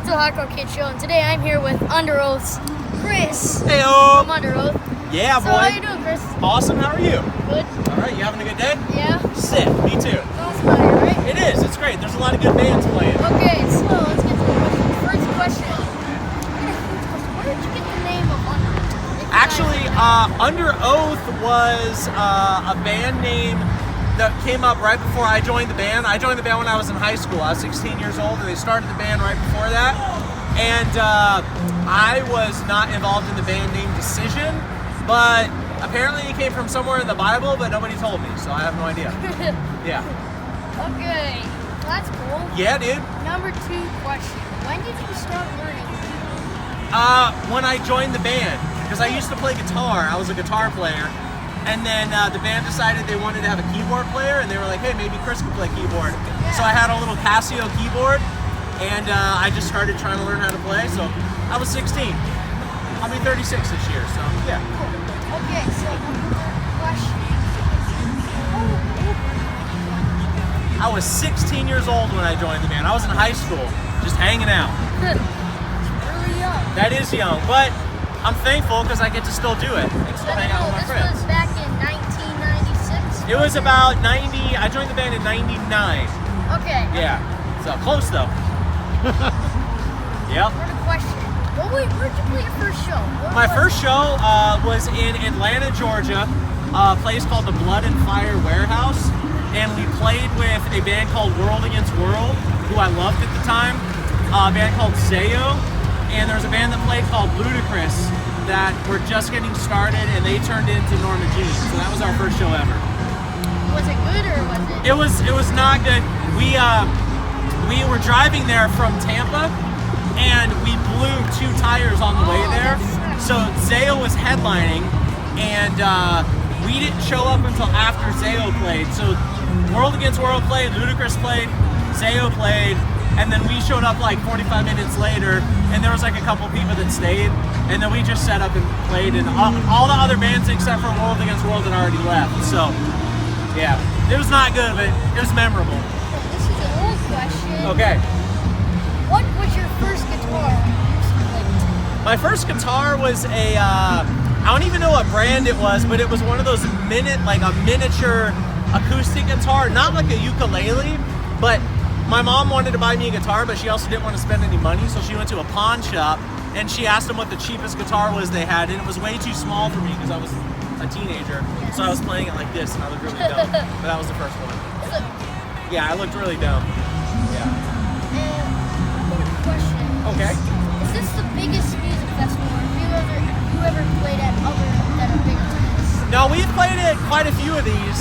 to the Hardcore Kid Show, and today I'm here with UNDEROATH's Chris. Heyo. From UNDEROATH. Yeah, So boy. how you doing, Chris? Awesome. How are you? Good. All right. You having a good day? Yeah. Sick. Me too. Awesome out here, right? It is. It's great. There's a lot of good bands playing. Okay, so let's get to the question. First question. Where did you get the name of UNDEROATH? Actually, UNDEROATH was a band name that came up right before I joined the band. I joined the band when I was in high school. I was 16 years old, and they started the band right before that. And I was not involved in the band name decision, but apparently it came from somewhere in the Bible, but nobody told me, so I have no idea. Yeah. Okay, that's cool. Yeah, dude. Number 2 question. When did you start learning? When I joined the band, because I used to play guitar. I was a guitar player. And then the band decided they wanted to have a keyboard player, and they were like, hey, maybe Chris could play keyboard. Yeah. So I had a little Casio keyboard, and I just started trying to learn how to play. So I was 16. I'll be 36 this year, so yeah. Cool. Okay, so number 3 question. I was 16 years old when I joined the band. I was in high school, just hanging out. It's really young. That is young, but I'm thankful because I get to still do it. I can still hang out with my This friends. was back in 1996. It was about 90, I joined the band in 99. Okay. Yeah, so close though. Yep. Another question. Where'd you play your first show? My first show was in Atlanta, Georgia, a place called the Blood and Fire Warehouse, and we played with a band called World Against World, who I loved at the time, a band called Zayo, and there was a band that played called Ludacris that were just getting started, and they turned into Norma Jean, so that was our first show ever. Was it good or was it? It was not good. We were driving there from Tampa, and we blew 2 tires on the way there. That sucks. So Zayo was headlining, and we didn't show up until after Zayo played. So World Against World played, Ludacris played, Zayo played, and then we showed up like 45 minutes later, and there was like a couple people that stayed, and then we just set up and played, and all the other bands except for World Against World had already left. So yeah, it was not good, but it was memorable. This is an old question. Okay. What was your first guitar you used to play? My first guitar was I don't even know what brand it was, but it was one of those miniature acoustic guitar, not like a ukulele, but my mom wanted to buy me a guitar, but she also didn't want to spend any money, so she went to a pawn shop, and she asked them what the cheapest guitar was they had, and it was way too small for me because I was a teenager, so I was playing it like this, and I looked really dumb, but that was the first one. Yeah, I looked really dumb. Yeah. Question. Okay. Is this the biggest music festival, or have you ever played at other that are bigger than this? No, we've played at quite a few of these,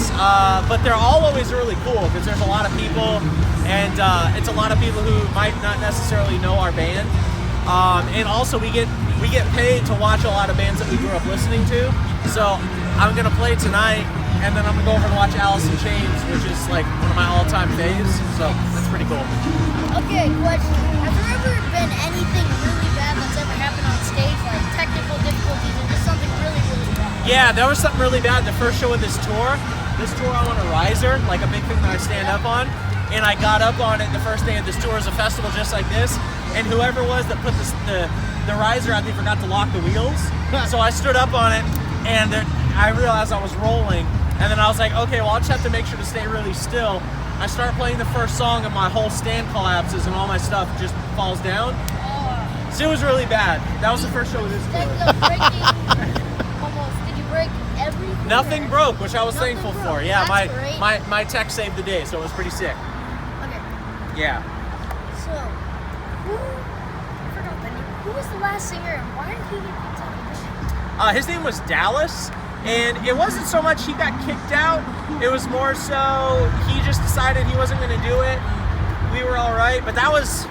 but they're all always really cool because there's a lot of people, and it's a lot of people who might not necessarily know our band. And also we get paid to watch a lot of bands that we grew up listening to. So I'm gonna play tonight, and then I'm gonna go over and watch Alice in Chains, which is like one of my all-time faves. So that's pretty cool. Okay, question. Has there ever been anything really bad that's ever happened on stage, like technical difficulties or just something really, really bad? Yeah, there was something really bad the first show of this tour. This tour I'm on a riser, like a big thing that I stand up on. And I got up on it the first day of this tour as a festival just like this. And whoever was that put the riser out, they forgot to lock the wheels. So I stood up on it, and I realized I was rolling. And then I was like, okay, well, I'll just have to make sure to stay really still. I start playing the first song, and my whole stand collapses, and all my stuff just falls down. So it was really bad. That was the first show of this tour. Almost. Did you break everything? Nothing broke, which I was Nothing thankful broke. for. Yeah, That's great. my tech saved the day, so it was pretty sick. Okay. Yeah. So, I forgot the name. Who was the last singer, and why did he get kicked out? His name was Dallas, and it wasn't so much he got kicked out. It was more so he just decided he wasn't going to do it. We were all right, but that was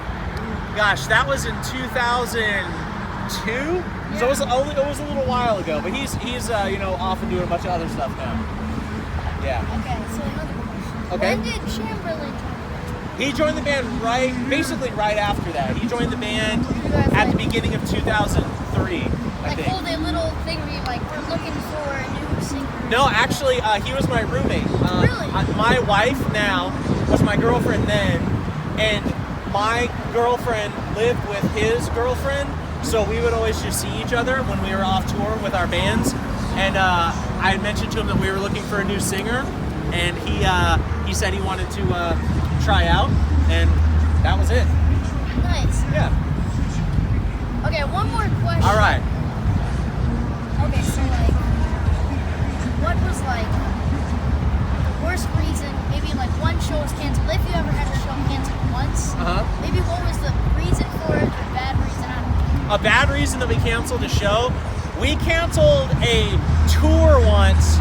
in 2002. So it was a little while ago. But he's off and doing a bunch of other stuff now. Yeah. Okay, so another question. Okay. When did Chamberlain join? He joined the band basically right after that. He joined the band at the beginning of 2003, I think. Hold a little thing where you we're looking for a new singer. No, actually, he was my roommate. Really? My wife now was my girlfriend then, and my girlfriend lived with his girlfriend, so we would always just see each other when we were off tour with our bands. And I had mentioned to him that we were looking for a new singer, and he said he wanted to try out, and that was it. Nice. Yeah. Okay, one more question. All right. Okay, so like, what was like the worst reason? Maybe like one show was canceled. If you ever had a show canceled once, maybe what was the reason for it? The bad reason? I don't know. A bad reason that we canceled a show. We canceled a tour once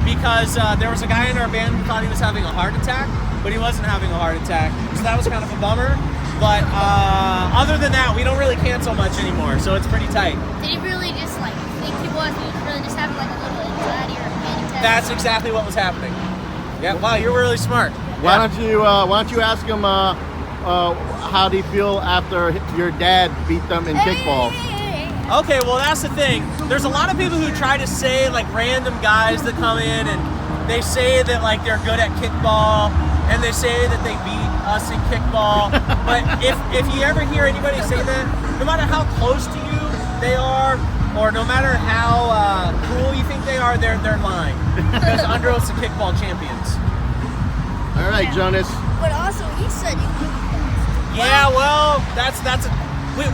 because there was a guy in our band who thought he was having a heart attack, but he wasn't having a heart attack. So that was kind of a bummer. But other than that, we don't really cancel much anymore, so it's pretty tight. Did he really just like think he was? He was really just having like a little anxiety or a panic attack? That's exactly what was happening. Yeah. Wow, you're really smart. Why don't you ask him how do you feel after your dad beat them in kickball? Okay, well that's the thing. There's a lot of people who try to say, like, random guys that come in and they say that like they're good at kickball and they say that they beat us in kickball. But if you ever hear anybody say that, no matter how close to you they are, or no matter how cool you think they are, they're lying. Because UNDEROATH's the kickball champions. All right, Jonas. But also, he said you could. Yeah, well,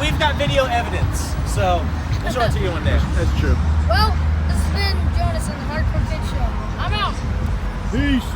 we've got video evidence, so we'll show it to you one day. That's true. Well, this has been Jonas on the Hardcore Kid Show. I'm out. Peace.